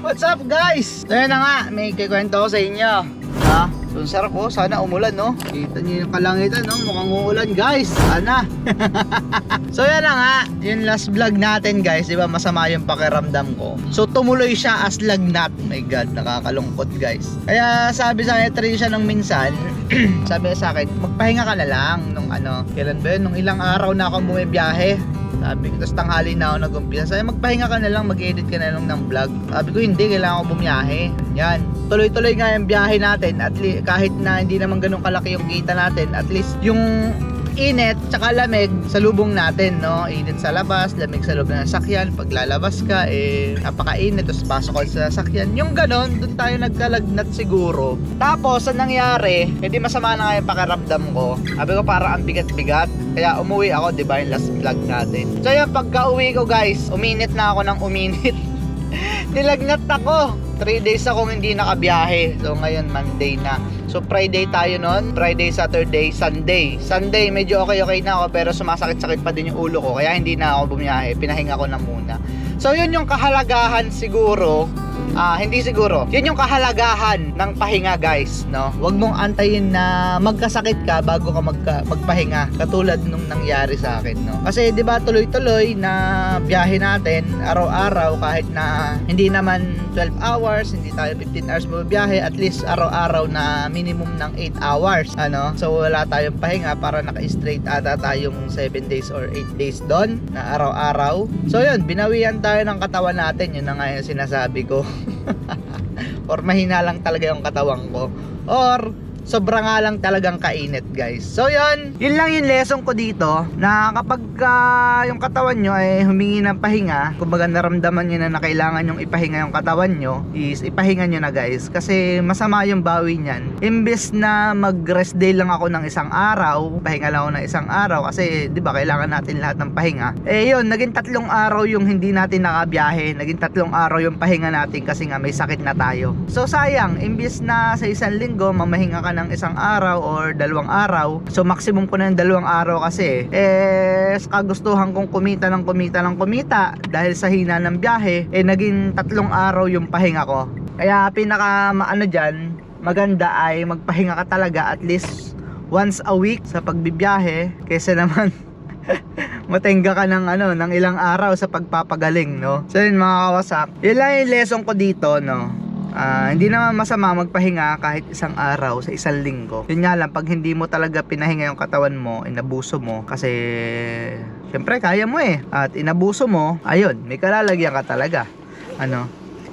What's up guys? So yun na nga, may kikwento ko sa inyo. Ha? So sarap po, sana umulan no. Kita niyo yung kalangitan no, mukhang uulan guys. Sana. So yan na nga, yung last vlog natin guys, di ba masama yung pakiramdam ko. So tumuloy siya as lagnat. My God, nakakalungkot guys. Kaya sabi sa akin, try siya nung minsan. Sabi sa akin, magpahinga ka na lang nung ano, kailan ba yun? Nung ilang araw na ako bumibiyahe. Sabi ko, tapos tanghali na ako nag-umpisa. Sabi, magpahinga ka na lang, mag-edit ka na lang ng vlog. Sabi ko, hindi, kailangan ko bumiyahe. Yan, tuloy-tuloy nga yung biyahe natin. At least, kahit na hindi naman ganun kalaki yung kita natin, at least yung init tsaka lamig sa lubong natin, no? Init sa labas, lamig sa loob ng sasakyan. Pag lalabas ka, napakainit, tapos pasok ka sa sasakyan. Yung ganon, dun tayo nagkalagnat siguro. Tapos, ang nangyari, hindi masama na nga yung pakiramdam ko. Sabi ko, parang ang bigat-bigat. Kaya umuwi ako, di ba, yung last vlog natin. So yun, pagka uwi ko guys, uminit na ako ng uminit. Nilagnat ako. 3 days akong hindi nakabiyahe. So ngayon Monday na. So Friday tayo nun, Friday, Saturday, Sunday. Sunday medyo okay na ako, pero sumasakit-sakit pa din yung ulo ko, kaya hindi na ako bumiyahe. Pinahinga ko na muna. So yun yung kahalagahan siguro. Hindi siguro. Yun yung kahalagahan ng pahinga guys, no? Huwag mong antayin na magkasakit ka bago ka magpahinga, katulad nung nangyari sa akin, no? Kasi 'di ba tuloy-tuloy na biyahe natin araw-araw, kahit na hindi naman 12 hours, hindi tayo 15 hours bumibiyahe, at least araw-araw na minimum ng 8 hours, ano? So wala tayong pahinga, para naka-straight ata tayong 7 days or 8 days doon na araw-araw. So yun, binawian tayo ng katawan natin, yun na nga yung sinasabi ko. Or mahina lang talaga yung katawan ko, or sobra nga lang talagang kainit guys. So yun lang yung lesson ko dito, na kapag yung katawan nyo ay humingi ng pahinga, kumbaga naramdaman nyo na kailangan yung ipahinga yung katawan nyo, is ipahinga nyo na guys. Kasi masama yung bawi nyan. Imbes na mag rest day lang ako ng isang araw, pahinga lang ako ng isang araw, kasi di ba kailangan natin lahat ng pahinga. Yun, naging 3 araw yung hindi natin nakabiyahe, naging 3 araw yung pahinga natin kasi nga may sakit na tayo. So sayang, imbes na sa isang linggo mamahinga ka ng isang araw or 2 araw, so maximum ko na yung 2 araw kasi kagustuhan kong kumita dahil sa hina ng biyahe, naging 3 araw yung pahinga ko. Kaya pinaka dyan, maganda ay magpahinga ka talaga at least once a week sa pagbibiyahe, kaysa naman matenga ka ng ilang araw sa pagpapagaling, no? So yun mga kawasak, yun lang yung lesson ko dito, no? Hindi naman masama magpahinga kahit isang araw sa isang linggo. Yun nga lang, pag hindi mo talaga pinahinga yung katawan mo, inabuso mo, kasi syempre kaya mo at inabuso mo, ayun, may kalalagyan ka talaga.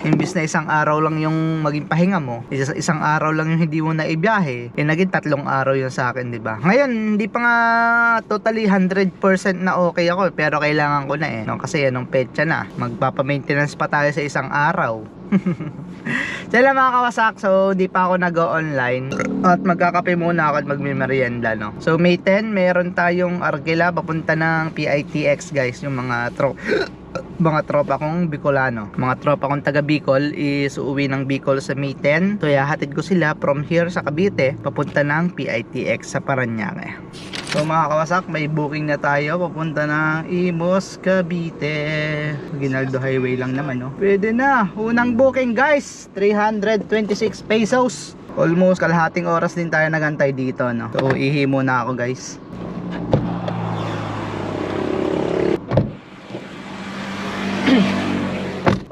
Imbis na isang araw lang yung maging pahinga mo, isang araw lang yung hindi mo na ibiyahe, naging 3 araw yun sa akin, di ba? Ngayon, hindi pa nga totally 100% na okay ako, pero kailangan ko na no? Kasi anong petsa na, magpapa-maintenance pa tayo sa isang araw. Sila mga kawasak, so di pa ako nag-online at magkakape muna ako at magmimerienda, no? So May 10, meron tayong Argela papunta ng PITX guys. Yung mga tropa kong Bicolano, mga tropa kong taga Bicol is uuwi ng Bicol sa May 10. So hatid ko sila from here sa Cavite papunta ng PITX sa Parañaque. So mga kawasak, may booking na tayo papunta ng Imus, Cavite. Ginaldo Highway lang naman, no? Pwede na, unang booking guys, 326 pesos. Almost kalahating oras din tayo nagantay dito, no? So ihi muna ako guys.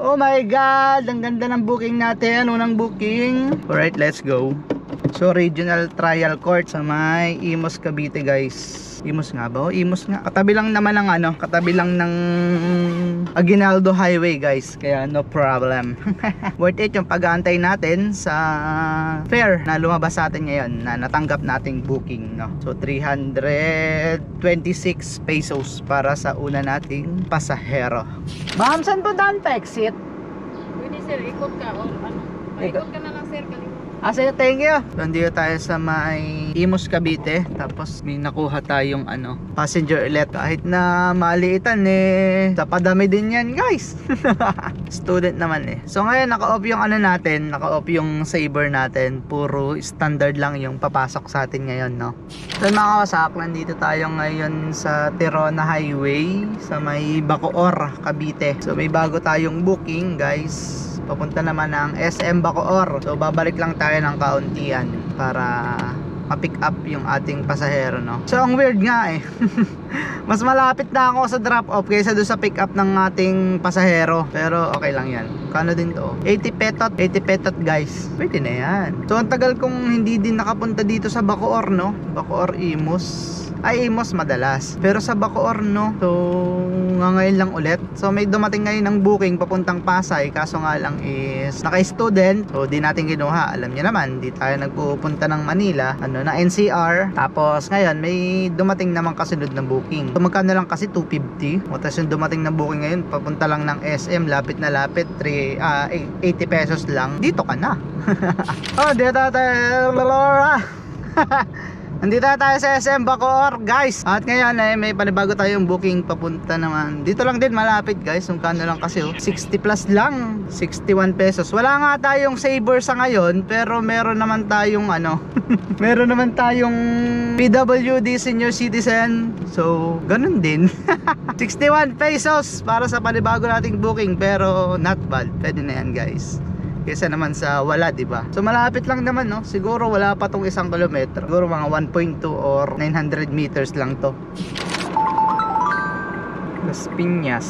Oh my God, ang ganda ng booking natin, unang booking. Alright, let's go. So regional trial court sa may Imus, Cavite guys. Imus nga ba? Imus nga. Katabi lang naman ng katabi lang ng Aguinaldo Highway guys. Kaya no problem. Worth it yung pag-aantay natin sa fare na lumabas sa atin ngayon, na natanggap nating booking, no? So 326 pesos para sa una nating pasahero. Ma'am, saan po daan pa exit? Pwede sir, ikot ka o ano. Ikot ka na lang sir, kalimutan. Sir, thank you. Nandito tayo sa may Imus, Cavite. Tapos may nakuha tayong passenger ulit. Kahit na maliitan tapadami din yan guys. Student naman So ngayon naka-off yung natin, naka-off yung saver natin. Puro standard lang yung papasok sa atin ngayon, no? So mga kawasak, nandito tayo ngayon sa Tirona Highway sa may Bacoor, Cavite. So may bago tayong booking guys. papunta naman ng SM Bacoor. So babalik lang tayo ng kauntian para ma-pick up yung ating pasahero, no? So ang weird nga eh. Mas malapit na ako sa drop off kaysa doon sa pick up ng ating pasahero. Pero okay lang yan. Kano din to? 80 petot guys. Pwede na yan. So ang tagal kong hindi din nakapunta dito sa Bacoor, no? Bacoor Imus. Ay, Imus madalas. Pero sa Bacoor, no? So, ngayon lang ulit. So, may dumating ngayon ng booking papuntang Pasay. Kaso nga lang is naka-student. So, di natin kinuha. Alam niyo naman, di tayo nagpupunta ng Manila. Na NCR. Tapos, ngayon, may dumating naman kasunod ng booking. So, magkano lang kasi 250. O, tapos yung dumating na booking ngayon, papunta lang ng SM. Lapit na lapit. 80 pesos lang. Dito ka na. Oh, dito tayo. Nandito na tayo sa SM Bacoor, guys. At ngayon ay may panibago tayong booking papunta naman. Dito lang din malapit, guys. Yung kano lang kasi 60 plus lang, 61 pesos. Wala nga tayong saver sa ngayon, pero meron naman tayong meron naman tayong PWD senior citizen. So, ganun din. 61 pesos para sa panibago nating booking, pero not bad. Pwede na yan, guys. Kesa naman sa wala, diba? So malapit lang naman, no? Siguro wala pa tong 1 kilometro. Siguro mga 1.2 or 900 meters lang to. Las Piñas.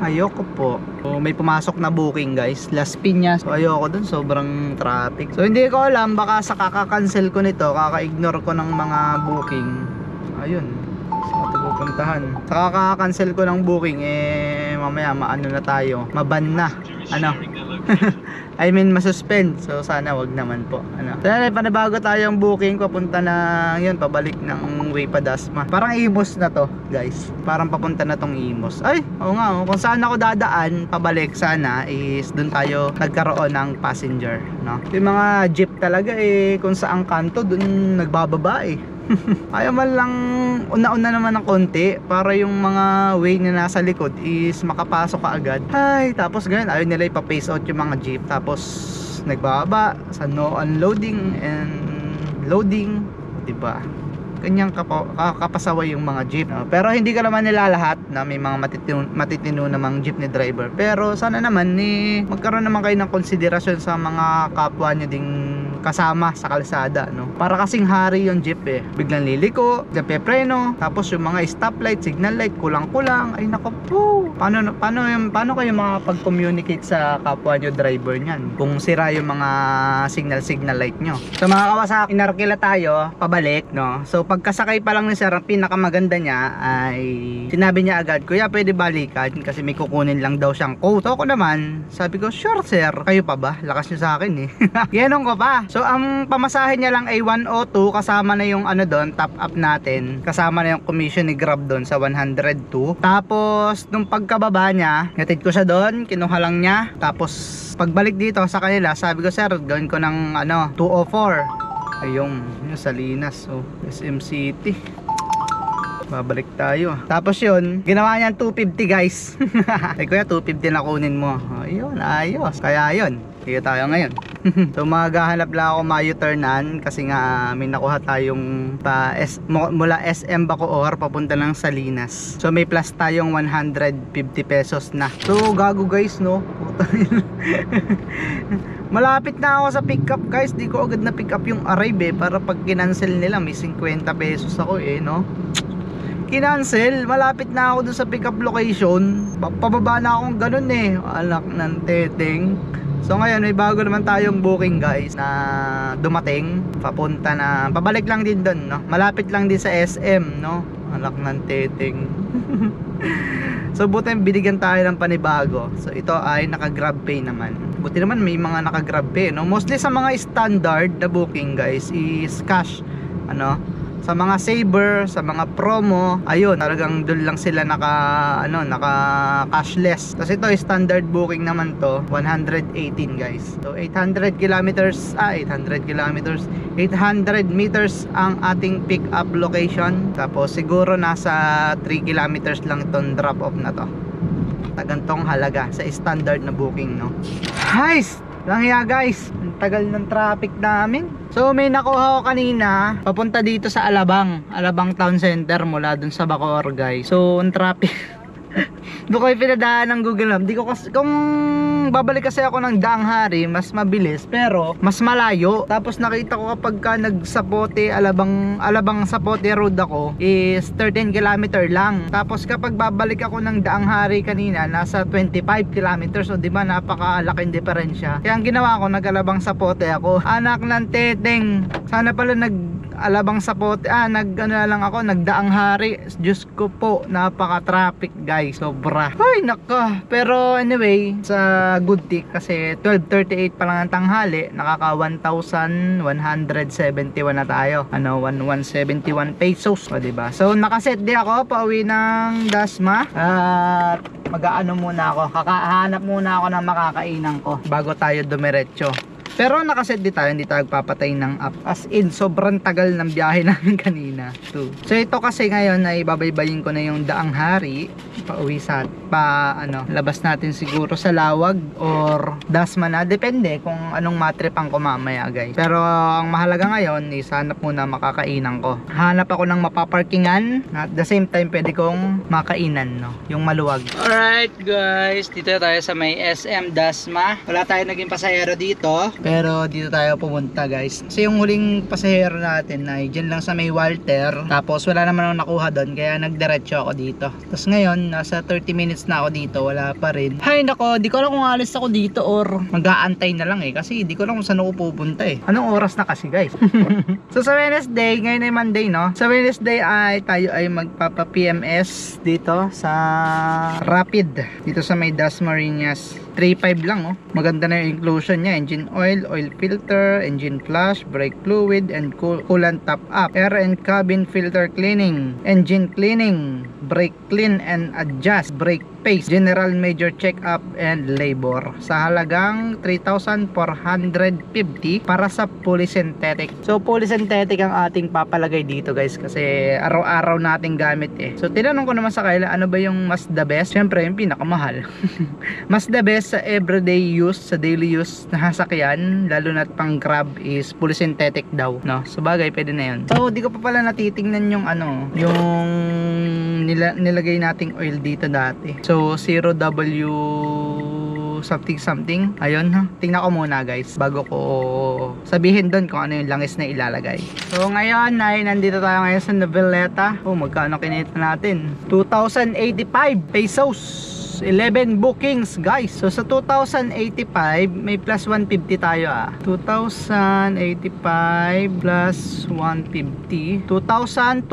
Ayoko po. So, may pumasok na booking, guys. Las Piñas. So, ayoko dun. Sobrang traffic. So hindi ko alam. Baka sa kaka-cancel ko nito, kaka-ignore ko ng mga booking. Ayun. Saan ito pupuntahan? Sa kaka-cancel ko ng booking, mamaya maano na tayo. Maban na. I mean masuspend. So sana wag naman po. So panabago tayong booking papunta na yun, pabalik ng way pa Dasma. Parang Imus na to, guys. Parang papunta na tong Imus. Ay, oo nga, kung saan ako dadaan pabalik sana is doon tayo nagkaroon ng passenger, no? Yung mga jeep talaga kung saan kanto doon nagbababa ayaw man lang una-una naman ng konti para yung mga way na nasa likod is makapasok ka agad. Ay, tapos ganyan, ayaw nila ipa-pace out yung mga jeep. Tapos nagbababa sa no unloading and loading, diba? Kanyang kapasaway yung mga jeep, no? Pero hindi ka naman nila lahat na may mga matitino namang jeepney driver. Pero sana naman magkaroon naman kayo ng konsiderasyon sa mga kapwa nyo ding kasama sa kalsada, no? Para kasing hari yung jeep biglang liliko, nagpepreno, tapos yung mga stoplight, signal light kulang-kulang. Ay nako po, paano kayo makapag-communicate sa kapwa nyo driver niyan kung sira yung mga signal light nyo? So mga Kawasaki, Narkila tayo pabalik, no? So pagkasakay pa lang ni sir, ang pinakamaganda niya ay sinabi niya agad, kuya pwede balikan kasi may kukunin lang daw siyang quote. Ako naman, sabi ko, sure sir, kayo pa ba? Lakas nyo sa akin Ganun ko pa. So ang pamasahe niya lang ay 102, kasama na yung doon, top up natin. Kasama na yung commission ni Grab doon sa 102. Tapos nung pagkababa niya, natid ko siya doon, kinuha lang niya. Tapos pagbalik dito sa kanila, sabi ko, sir, gawin ko ng 204. Ayun, yung Salinas, SM City. Babalik tayo. Tapos yun, ginawa niyan 250, guys. Ay kuya, 250 na kunin mo. Ayun, ayos. Kaya yun, kaya tayo ngayon. So maghahanap lang ako ma-U-turnan kasi nga may nakuha tayong mula SM Bacoor papunta ng Salinas. So may plus tayong 150 pesos na. So gago, guys, no? Malapit na ako sa pick up, guys. Di ko agad na pick up yung arrive para pag kinancel nila may 50 pesos ako no? Kinancel, malapit na ako dun sa pick up location. Pababa na akong ganun alak ng teteng. So ngayon may bago naman tayong booking, guys, na dumating papunta na pabalik lang din doon, no? Malapit lang din sa SM, no? Alak ng teteng. So buti binigyan tayo ng panibago. So ito ay naka Grab Pay naman. Buti naman may mga naka Grab Pay, no? Mostly sa mga standard na booking, guys, is cash, sa mga saver, sa mga promo, ayun, talagang doon lang sila naka cashless. Tapos ito standard booking naman to, 118, guys. So 800 meters ang ating pick up location. Tapos siguro nasa 3 kilometers lang itong drop off na to. Tagantong halaga sa standard na booking, no? Guys, lang guys, ang tagal ng traffic namin. So may nakuha ko kanina papunta dito sa Alabang Town Center mula dun sa Bacoor, guys. So ang traffic Doon ko pinadaan ng Google Map. Di ko kasi, kung babalik kasi ako ng Daang Hari, mas mabilis pero mas malayo. Tapos nakita ko kapag ka nagsapote, alabang sapote road ako is 13 kilometer lang. Tapos kapag babalik ako ng Daang Hari kanina, nasa 25 kilometers. So di ba napakalaking diferensya. Kaya ang ginawa ko, nag-alabang sapote ako. Anak ng teteng, sana pala alabang sapote, nagdaang hari. Diyos ko po, napaka-traffic guys, sobra. Ay naka, pero anyway, sa good tick kasi 12:38 pa lang ang tanghali, nakaka 1,171 na tayo. 171 pesos, o diba? So nakaset di ako pauwi ng Dasma at mag-aano muna ako, kakahanap muna ako ng makakainan ko bago tayo dumiretso. Pero nakaset di tayo, hindi tayo papatay ng app. As in, sobrang tagal ng biyahe namin kanina. So ito kasi ngayon ay babaybayin ko na yung Daang Hari. Pauwi sa labas natin siguro sa Lawag or Dasma na. Depende kung anong matripan ko mamaya guys. Pero ang mahalaga ngayon is hanap muna makakainan ko. Hanap ako ng mapaparkingan. At the same time pwede kong makainan, no? Yung maluwag. Alright guys, dito tayo sa may SM Dasma. Wala tayo naging pasahero dito. Pero dito tayo pumunta guys. Kasi yung huling pasahero natin ay dyan lang sa may Walter. Tapos wala naman akong nakuha doon. Kaya nagdiretso ako dito. Tapos ngayon nasa 30 minutes na ako dito. Wala pa rin. Hay nako, di ko alam kung alis ako dito or mag-aantay na lang eh. Kasi di ko alam kung saan ako pupunta eh. Anong oras na kasi guys? So sa Wednesday, ngayon ay Monday no. Sa Wednesday ay tayo ay magpapa PMS dito sa Rapid. Dito sa may Dasmariñas. 3.5 lang oh. Maganda na yung inclusion niya. Engine oil, oil filter, engine flush, brake fluid, and coolant top up, air and cabin filter cleaning, engine cleaning, brake clean and adjust, brake paste, general major check up, and labor. Sa halagang 3,450 para sa fully synthetic. So fully synthetic ang ating papalagay dito guys kasi araw-araw nating gamit eh. So tinanong ko naman sa kanila ano ba yung mas the best. Syempre yung pinakamahal. Mas the best sa everyday use, sa daily use na sasakyan, lalo na pang Grab is fully synthetic daw, no? So bagay pwede na yun. So di ko pa pala natitingnan yung yung nilagay nating oil dito dati. So 0W something. Ayun ha. Tingnan ko muna guys bago ko sabihin doon kung ano yung langis na ilalagay. So ngayon ay nandito tayo ngayon sa Noveleta. Oh, magkano kinita natin? 2,085 pesos. 11 bookings guys. So sa 2,085 may plus 150 tayo 2,085 plus 150, 2,235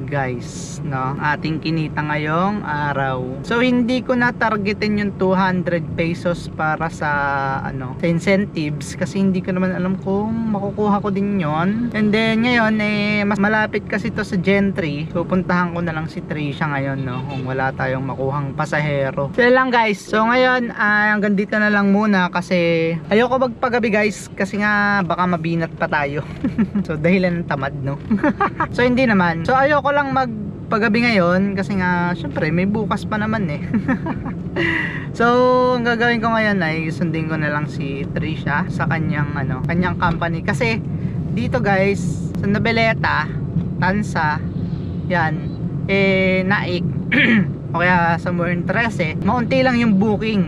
guys, no? Ating kinita ngayong araw. So hindi ko na targetin yung 200 pesos para sa sa incentives kasi hindi ko naman alam kung makukuha ko din yon. And then ngayon mas malapit kasi to sa Gentry. So puntahan ko na lang si Tricia ngayon, no? Kung wala tayong makuhang pasahero. So lang guys. So ngayon hanggang dito na lang muna kasi ayoko magpagabi guys kasi nga baka mabinat pa tayo. So dahilan ng tamad, no? So hindi naman. So ayoko lang magpagabi ngayon kasi nga syempre may bukas pa naman eh. So ang gagawin ko ngayon ay sundin ko na lang si Tricia sa kanyang kanyang company kasi dito guys sa Noveleta, Tansa, yan Naik o kaya sa Murin 13, maunti lang yung booking,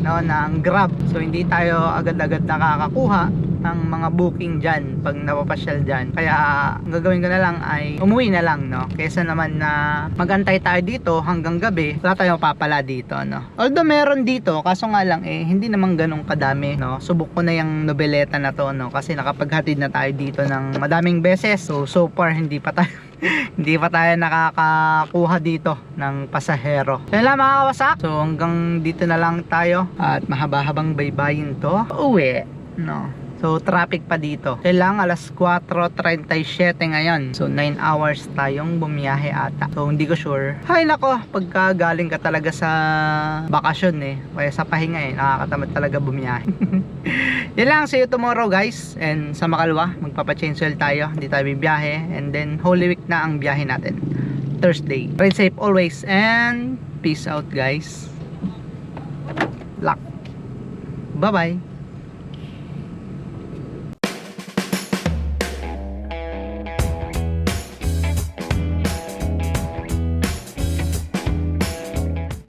no, ng Grab. So hindi tayo agad-agad nakakakuha ng mga booking dyan pag napapasyal dyan. Kaya ang gagawin ko na lang ay umuwi na lang, no, kesa naman na magantay tayo dito hanggang gabi, wala tayong papala dito, no. Although meron dito, kaso nga lang hindi naman ganun kadami, no. Subok ko na yung Noveleta na to, no, kasi nakapaghatid na tayo dito ng madaming beses. So far hindi pa tayo hindi pa tayo nakakakuha dito ng pasahero. So yun lang mga kawasak. So hanggang dito na lang tayo at mahaba-habang baybayin to uwi, no. So traffic pa dito. Kailang alas 4:37 ngayon. So 9 hours tayong bumiyahe ata. So hindi ko sure. Hay nako, pagka galing ka talaga sa bakasyon kaya sa pahinga nakakatamad talaga bumiyahe. Yan lang, see you tomorrow guys. And sa Makalwa, magpapa-change oil tayo. Hindi tayo bibiyahe. And then Holy Week na ang biyahe natin. Thursday. Ride safe always and peace out guys. Luck. Bye bye.